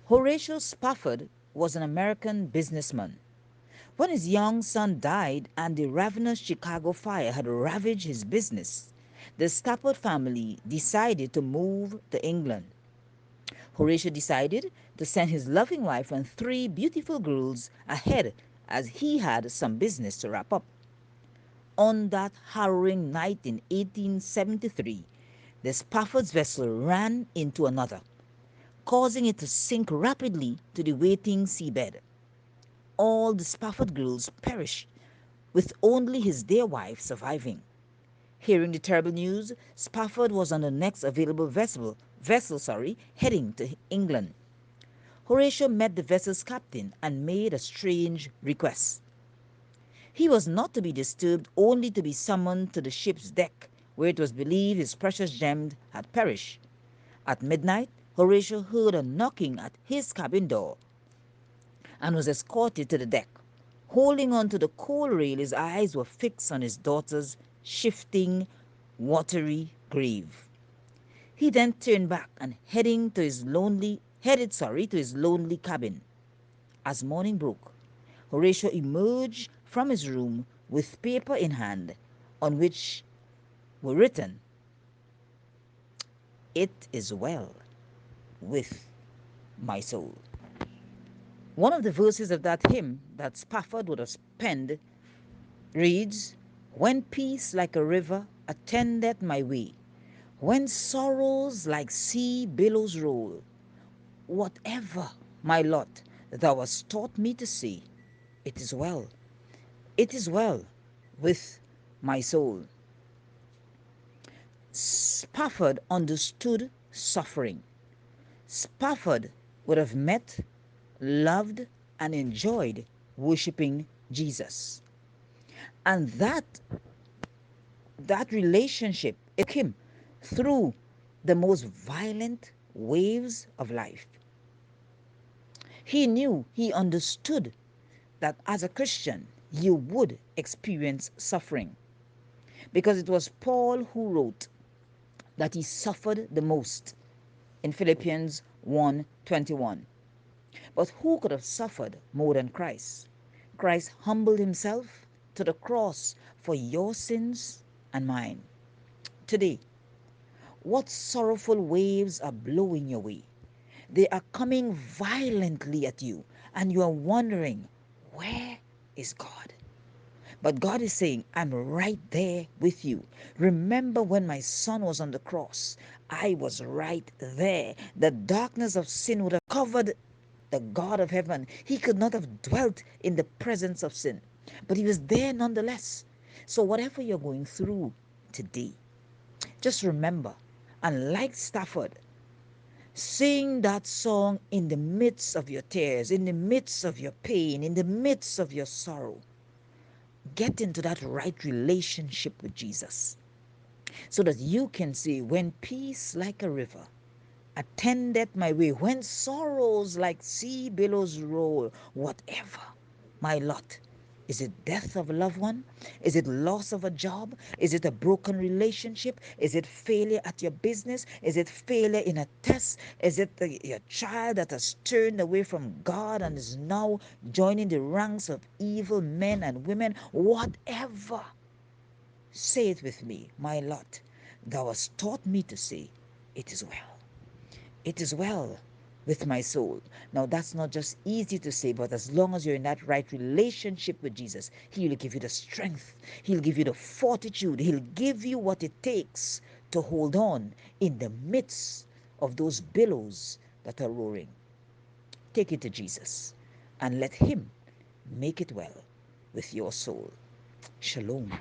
Horatio Spafford was an American businessman. When his young son died and the ravenous Chicago fire had ravaged his business, the Spafford family decided to move to England. Horatio decided to send his loving wife and three beautiful girls ahead as he had some business to wrap up. On that harrowing night in 1873, the Spafford's vessel ran into another, causing it to sink rapidly to the waiting seabed. All the Spafford girls perished, with only his dear wife surviving. Hearing the terrible news, Spafford was on the next available vessel, heading to England. Horatio met the vessel's captain and made a strange request. He was not to be disturbed, only to be summoned to the ship's deck, where it was believed his precious gem had perished. At midnight, Horatio heard a knocking at his cabin door and was escorted to the deck. Holding on to the coal rail, his eyes were fixed on his daughter's shifting, watery grave. He then turned back and headed to his lonely cabin. As morning broke, Horatio emerged from his room with paper in hand on which were written, "It is well with my soul." One of the verses of that hymn that Spafford would have penned reads, "When peace like a river attendeth my way, when sorrows like sea billows roll, whatever my lot thou hast taught me to say, it is well, it is well with my soul." Spafford understood suffering. Spafford would have met, loved, and enjoyed worshiping Jesus. And that relationship took him through the most violent waves of life. He understood that as a Christian, you would experience suffering, because it was Paul who wrote that he suffered the most in Philippians 1:21. But who could have suffered more than Christ? Christ humbled himself to the cross for your sins and mine. Today, what sorrowful waves are blowing your way? They are coming violently at you, and you are wondering, where is God? But God is saying, I'm right there with you. Remember when my son was on the cross? I was right there. The darkness of sin would have covered the God of heaven. He could not have dwelt in the presence of sin, but he was there nonetheless. So whatever you're going through today, just remember, and like Stafford, sing that song in the midst of your tears, in the midst of your pain, in the midst of your sorrow. Get into that right relationship with Jesus so that you can say, when peace like a river attendeth my way, when sorrows like sea billows roll, whatever my lot. Is it death of a loved one? Is it loss of a job? Is it a broken relationship? Is it failure at your business? Is it failure in a test? Is it your child that has turned away from God and is now joining the ranks of evil men and women? Whatever, say it with me, my lot. Thou hast taught me to say, it is well. It is well with my soul. Now, that's not just easy to say, but as long as you're in that right relationship with Jesus, He will give you the strength, He'll give you the fortitude, He'll give you what it takes to hold on in the midst of those billows that are roaring. Take it to Jesus and let Him make it well with your soul. Shalom.